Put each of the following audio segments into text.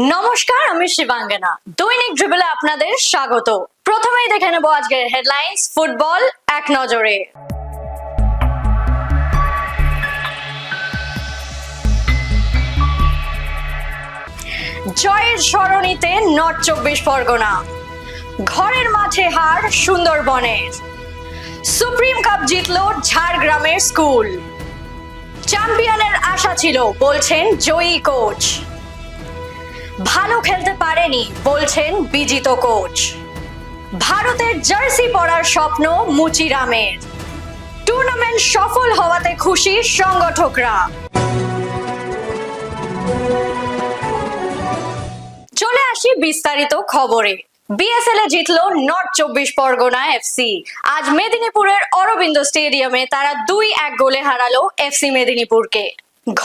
নমস্কার, আমি শিবাঙ্গনা। দৈনিক ড্রিবলে আপনাদের স্বাগত। প্রথমেই দেখে নেব আজকের হেডলাইন্স ফুটবল এক নজরে। জয়ের স্মরণীতে নর্থ 24 পরগনা, ঘরের মাঠে হার সুন্দরবনের। সুপ্রিম কাপ জিতল ঝাড়গ্রামের স্কুল, চ্যাম্পিয়নের আশা ছিল বলছেন জয়ী কোচ। ভালো খেলতে পারেনি বলছেন বিজিত কোচ। ভারতের জার্সি পরার স্বপ্ন মুচিরামের। টুর্নামেন্ট সফল হওয়াতে খুশি সংগঠকরা। চলে আসি বিস্তারিত খবরে। বিএসএল এ জিতলো নর্থ 24 পরগনা এফসি। আজ মেদিনীপুরের অরবিন্দ স্টেডিয়ামে তারা 2-1 গোলে হারালো এফসি মেদিনীপুরকে।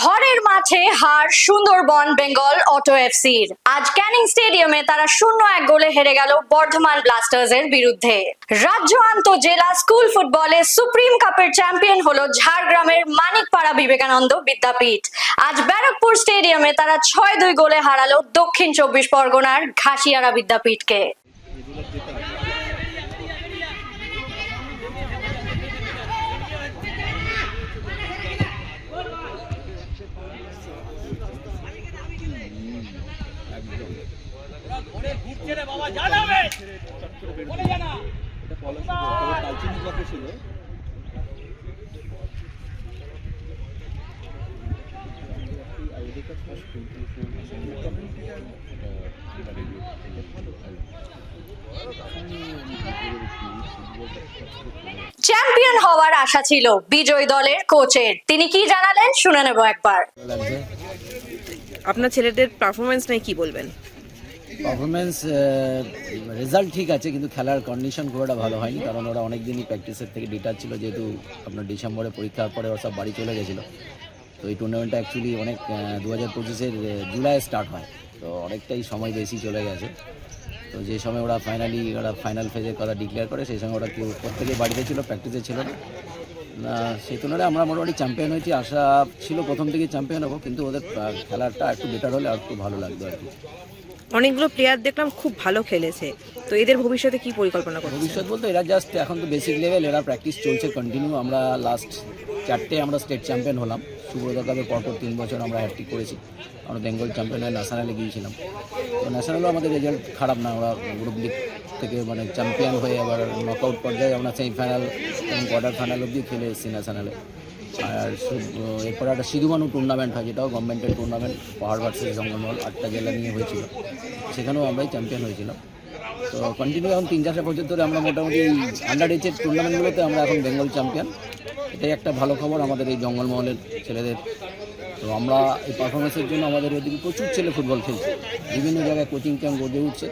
ঘরের মাঠে হার সুন্দরবন বেঙ্গল অটো এফসির। আজ ক্যানিং স্টেডিয়ামে তারা 0-1 গোলে হেরে গেল বর্ধমান ব্লাস্টার্সের বিরুদ্ধে। রাজ্য আন্তঃজেলা স্কুল ফুটবলে সুপ্রিম কাপের চ্যাম্পিয়ন হলো ঝাড়গ্রামের মানিকপাড়া বিবেকানন্দ বিদ্যাপীঠ। আজ ব্যারাকপুর স্টেডিয়ামে তারা 6-2 গোলে হারালো দক্ষিণ 24 পরগনার ঘাসিয়ারা বিদ্যাপীঠকে। চ্যাম্পিয়ন হওয়ার আশা ছিল বিজয় দলের কোচের। তিনি কি জানালেন শুনে নেব একবার। আপনার ছেলেদের পারফরমেন্স নিয়ে কি বলবেন? পারফরমেন্স রেজাল্ট ঠিক আছে, কিন্তু খেলার কন্ডিশন খুব একটা ভালো হয়নি, কারণ ওরা অনেক দিনই প্র্যাকটিসের থেকে ডিটাচ ছিল, যেহেতু আপনার ডিসেম্বরে পরীক্ষার পরে ওরা সব বাড়ি চলে গেছিলো। তো এই টুর্নামেন্টটা অ্যাকচুয়ালি অনেক 2025-এর জুলাই স্টার্ট হয়, তো অনেকটাই সময় বেশি চলে গেছে। তো যে সময় ওরা ফাইনাল ফেজের কথা ডিক্লেয়ার করে, সেই সময় ওরা কেউ প্রত্যেকেই বাড়িতে ছিল, প্র্যাকটিসে ছিল না। সেই তুলনায় আমরা মোটামুটি চ্যাম্পিয়ন হয়েছি। আশা ছিল প্রথম থেকেই চ্যাম্পিয়ন হবো, কিন্তু ওদের খেলাটা একটু বেটার হলে আর একটু ভালো লাগতো আর কি। অনেকগুলো প্লেয়ার দেখলাম খুব ভালো খেলেছে, তো এদের ভবিষ্যতে কি পরিকল্পনা করছেন? ভবিষ্যৎ বলতে এরা জাস্ট এখন তো বেসিক লেভেল, এরা প্র্যাকটিস চলছে কন্টিনিউ। আমরা লাস্ট 4টে আমরা স্টেট চ্যাম্পিয়ন হলাম। সুব্রত কাপে পরপর 3 বছর আমরা হ্যাট্রিক করেছি। আমরা বেঙ্গল চ্যাম্পিয়ন হয়ে ন্যাশনালে গিয়েছিলাম। তো ন্যাশনালেও আমাদের রেজাল্ট খারাপ না, আমরা গ্রুপ লিগ থেকে মানে চ্যাম্পিয়ন হয়ে আবার নকআউট পর্যায়ে আমরা সেমিফাইনাল এবং কোয়ার্টার ফাইনাল অবধি খেলে এসেছি ন্যাশনালে। আর এরপরে একটা সিধুমানু টুর্নামেন্ট হয়, যেটাও গভর্নমেন্টের টুর্নামেন্ট, পাহাড় ভার্সেস জঙ্গলমহল 8টা জেলা নিয়ে হয়েছিল, সেখানেও আমরাই চ্যাম্পিয়ন হয়েছিলাম। তো কন্টিনিউ এখন 3-4 বছর ধরে আমরা মোটামুটি আন্ডার এজের টুর্নামেন্টগুলোতে আমরা এখন বেঙ্গল চ্যাম্পিয়ন। এটাই একটা ভালো খবর আমাদের এই জঙ্গলমহলের ছেলেদের। তো আমরা এই পারফরমেন্সের জন্য আমাদের এদিকে প্রচুর ছেলে ফুটবল খেলছে, বিভিন্ন জায়গায় কোচিং ক্যাম্প গড়ে উঠছে।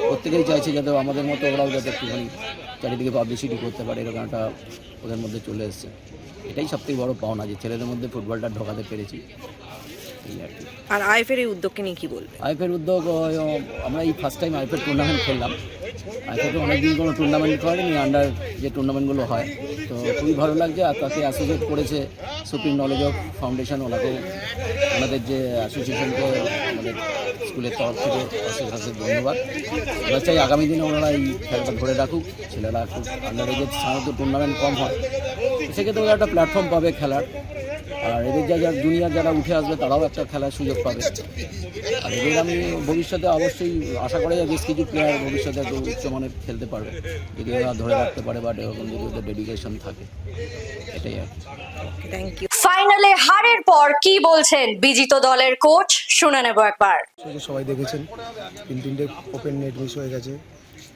প্রত্যেকেই চাইছে যাতে আমাদের মতো ওরাও যাতে একটুখানি চারিদিকে পাবলিসিটি করতে পারে, এরকম একটা ওদের মধ্যে চলে এসছে। এটাই সবথেকে বড় পাওনা, যে ছেলেদের মধ্যে ফুটবলটা ঢোকাতে পেরেছি। আর আইএফের এই উদ্যোগকে নিয়ে কি বলবেন? আইএফের উদ্যোগ, আমরা এই ফার্স্ট টাইম আইএফের টুর্নামেন্ট খেললাম। আইএফে অনেকদিন কোনো টুর্নামেন্ট করেনি, আন্ডার যে টুর্নামেন্টগুলো হয়। তো খুবই ভালো লাগছে। আর তাকে অ্যাসোসিয়েট করেছে সুপ্রিম নলেজ অফ ফাউন্ডেশন, ওনাদের যে অ্যাসোসিয়েশনকে আমাদের স্কুলের তরফ থেকে অশেষ ধন্যবাদ। আমরা চাই আগামী দিনে ওনারা এই খেলাটা ধরে রাখুক। ছেলেরা খুব আন্ডার এজের সাধারণত টুর্নামেন্ট কম হয়, সেক্ষেত্রে ওরা একটা প্ল্যাটফর্ম পাবে খেলার। আর এদের যারা জুনিয়র যারা উঠে আসবে তারাও একটা খেলার সুযোগ পাবে। আর এদের আমি ভবিষ্যতে অবশ্যই আশা করি বেশ কিছু প্লেয়ার ভবিষ্যতে একটু উচ্চমানের খেলতে পারবে, যদি ওরা ধরে রাখতে পারে বা এরকম যদি ওদের ডেডিকেশন থাকে। এটাই আর কি। Thank you. ফাইনালে হারের পর কি বলছেন বিজিত দলের কোচ শুনে নেব একবার। সবাই দেখেছেন 3-3টে ওপেন নেট মিস হয়ে গেছে।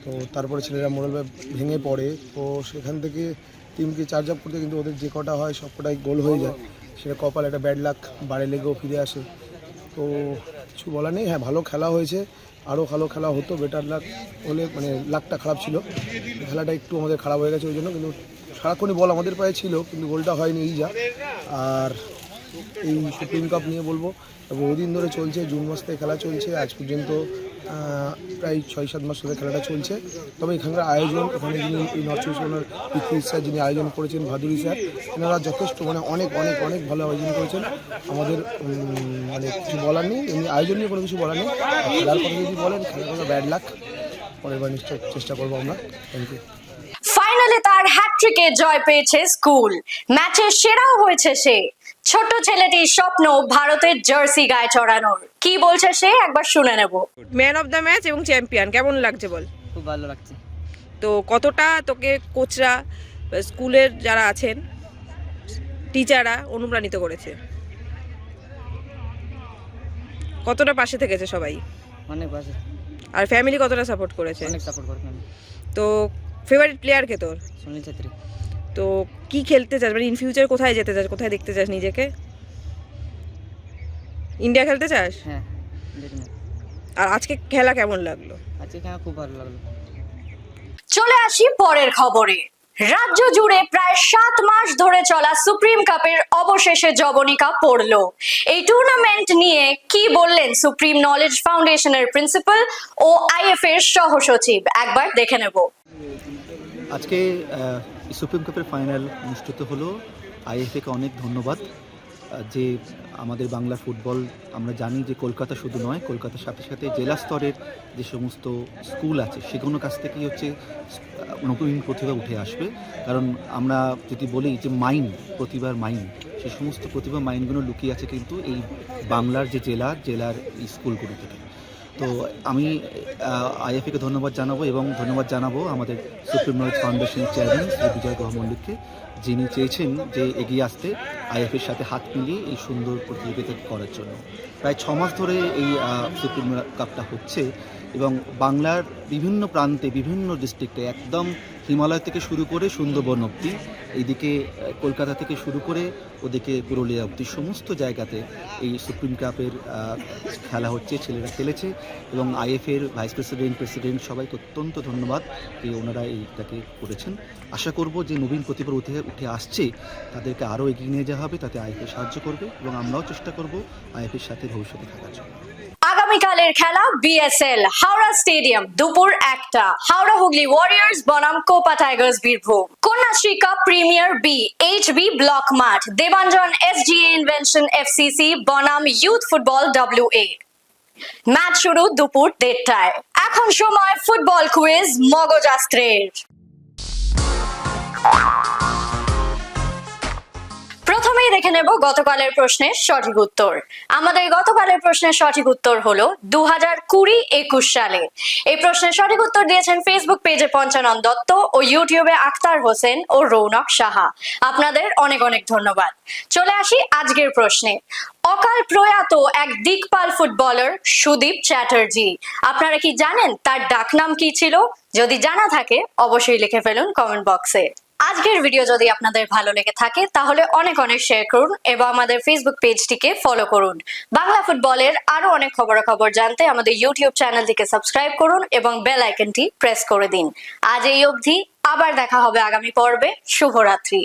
তো তারপরে ছেলেরা মোরাল ভেঙে পড়ে, তো সেখান থেকে টিমকে চার্জ আপ করতে কিন্তু ওদের যে কটা হয় সব কটাই গোল হয়ে যায়। সেটা কপাল, একটা ব্যাড লাক, বাড়ে লেগেও ফিরে আসে। তো কিছু বলার নেই। হ্যাঁ, ভালো খেলা হয়েছে, আরও ভালো খেলা হতো, বেটার লাক হলে, মানে লাকটা খারাপ ছিল, খেলাটা একটু আমাদের খারাপ হয়ে গেছে ওই জন্য। কিন্তু সারাক্ষণই বল আমাদের পায়ে ছিল, কিন্তু গোলটা হয়নি এই যা। আর এই সুপ্রিম কাপ নিয়ে বলবো, বহুদিন ধরে চলছে, জুন মাস থেকে খেলা চলছে, আজ পর্যন্ত প্রায় 6-7 মাস ধরে খেলাটা চলছে। তবে এখানকার আয়োজন, ওখানে যিনি এই নর্থ চব্বিশ পরগনার পৃথ্বী স্যার যিনি আয়োজন করেছেন, ভাদুরী স্যার, এনারা যথেষ্ট মানে অনেক অনেক অনেক ভালো আয়োজন করেছেন। আমাদের মানে কিছু বলার নেই, এমনি আয়োজন নিয়ে কোনো কিছু বলার নেই। আর খেলার কথা যদি বলেন, খেলার কথা ব্যাড লাক, পরের বার নিশ্চয় চেষ্টা করবো আমরা। Thank you. ফাইনালে তার হ্যাটট্রিকে জয় পেয়েছে স্কুল, ম্যাচে সেরাও হয়েছে সে। ছোট ছেলেটির স্বপ্ন ভারতের জার্সি গায়ে চড়ানোর। কি বলছে সে একবার শুনে নেব। ম্যান অফ দ্য ম্যাচ এবং চ্যাম্পিয়ন, কেমন লাগছে বল? খুব ভালো লাগছে। তো কতটা তোকে কোচরা, স্কুলের যারা আছেন, টিচাররা অনুপ্রাণিত করেছে? কতটা পাশে থেকেছে সবাই? অনেক পাশে, আর ফ্যামিলি কতটা সাপোর্ট করেছে? অনেক সাপোর্ট করতাম আমি। তো ফেভারিট প্লেয়ার কে তোর? সুনীল ছেত্রী। তো কি খেলতে চাস, মানে ইন ফিউচার কোথায় যেতে চাস, কোথায় দেখতে চাস নিজেকে? ইন্ডিয়া খেলতে চাস? হ্যাঁ, দেখুন আর আজকে খেলা কেমন লাগলো? আজকে খেলা খুব ভালো লাগলো। চলে আসি পরের খবরে। রাজ্য জুড়ে প্রায় 7 মাস ধরে চলা সুপ্রিম কাপের অবশেষে জবনিকা পড়লো। এই টুর্নামেন্ট নিয়ে কি বললেন সুপ্রিম নলেজ ফাউন্ডেশনের প্রিন্সিপাল ও আইএফ এর সহ সচিব, একবার দেখে নেব। আজকে সুপ্রিম কাপের ফাইনাল অনুষ্ঠিত হলো। আইএফএকে অনেক ধন্যবাদ যে আমাদের বাংলা ফুটবল, আমরা জানি যে কলকাতা শুধু নয়, কলকাতার সাথে সাথে জেলা স্তরের যে সমস্ত স্কুল আছে সেগুলোর কাছ থেকেই হচ্ছে নতুন প্রতিভা উঠে আসবে। কারণ আমরা যদি বলি যে মাইন্ড, প্রতিভার মাইন্ড, সেই সমস্ত প্রতিভা মাইন্ডগুলো লুকিয়ে আছে কিন্তু এই বাংলার যে জেলার এই স্কুলগুলো থেকে। তো আমি আইএফএকে ধন্যবাদ জানাবো এবং ধন্যবাদ জানাবো আমাদের সুপ্রিম নলেজ ফাউন্ডেশনের চেয়ারম্যান শ্রী বিজয় গুহ মল্লিককে, যিনি চেয়েছেন যে এগিয়ে আসতে আইএফএর সাথে হাত মিলিয়ে এই সুন্দর প্রতিযোগিতা করার জন্য। প্রায় 6 মাস ধরে এই সুপ্রিম কাপটা হচ্ছে এবং বাংলার বিভিন্ন প্রান্তে, বিভিন্ন ডিস্ট্রিক্টে, একদম হিমালয় থেকে শুরু করে সুন্দরবন অবধি, এইদিকে কলকাতা থেকে শুরু করে ওদিকে পুরুলিয়া অবধি সমস্ত জায়গাতে এই সুপ্রিম কাপের খেলা হচ্ছে, ছেলেরা খেলেছে এবং আইএফএর ভাইস প্রেসিডেন্ট সবাইকে অত্যন্ত ধন্যবাদ যে ওনারা এইটাকে করেছেন। আশা করব যে নবীন প্রতিভা উঠে আসছে তাদেরকে আরও এগিয়ে নিয়ে যাওয়া হবে, তাতে আইএফএ সাহায্য করবে এবং আমরাও চেষ্টা করব আইএফএর সাথে ভবিষ্যতে থাকার জন্য। আগামীকালের খেলা বিএসএল হাওড়া স্টেডিয়াম দুপুর 1টা, হাওড়া হুগলি ওয়ারিয়র্স বনাম কোপা tigers Birbhum. Kanyashree cup premier B HB block মাঠ, দেবাঞ্জন এসজিএ ইনভেনশন এফসিসি বনাম ইউথ ফুটবল WA। ম্যাচ শুরু দুপুর 1:30টায়। এখন সময় ফুটবল কুইজ মগজাস্ত্রের। প্রথমেই দেখে নেব গতকালের প্রশ্নের সঠিক উত্তর। আমাদের গতকালের প্রশ্নের সঠিক উত্তর হলো 2020-21 সালে। এই প্রশ্নের সঠিক উত্তর দিয়েছেন ফেসবুক পেজে পঞ্চানন দত্ত ও ইউটিউবে আখতার হোসেন ও রৌনক সাহা। আপনাদের অনেক অনেক ধন্যবাদ। চলে আসি আজকের প্রশ্নে। অকাল প্রয়াত এক দিকপাল ফুটবলার সুদীপ চ্যাটার্জি, আপনারা কি জানেন তার ডাকনাম কি ছিল? যদি জানা থাকে অবশ্যই লিখে ফেলুন কমেন্ট বক্সে। আজকের ভিডিও যদি আপনাদের ভালো লেগে থাকে তাহলে অনেক অনেক শেয়ার করুন এবং আমাদের ফেসবুক পেজটিকে ফলো করুন। বাংলা ফুটবলের আরো অনেক খবরাখবর জানতে আমাদের ইউটিউব চ্যানেলটিকে সাবস্ক্রাইব করুন এবং বেল আইকনটি প্রেস করে দিন। আজ এই অবধি, আবার দেখা হবে আগামী পর্বে। শুভরাত্রি।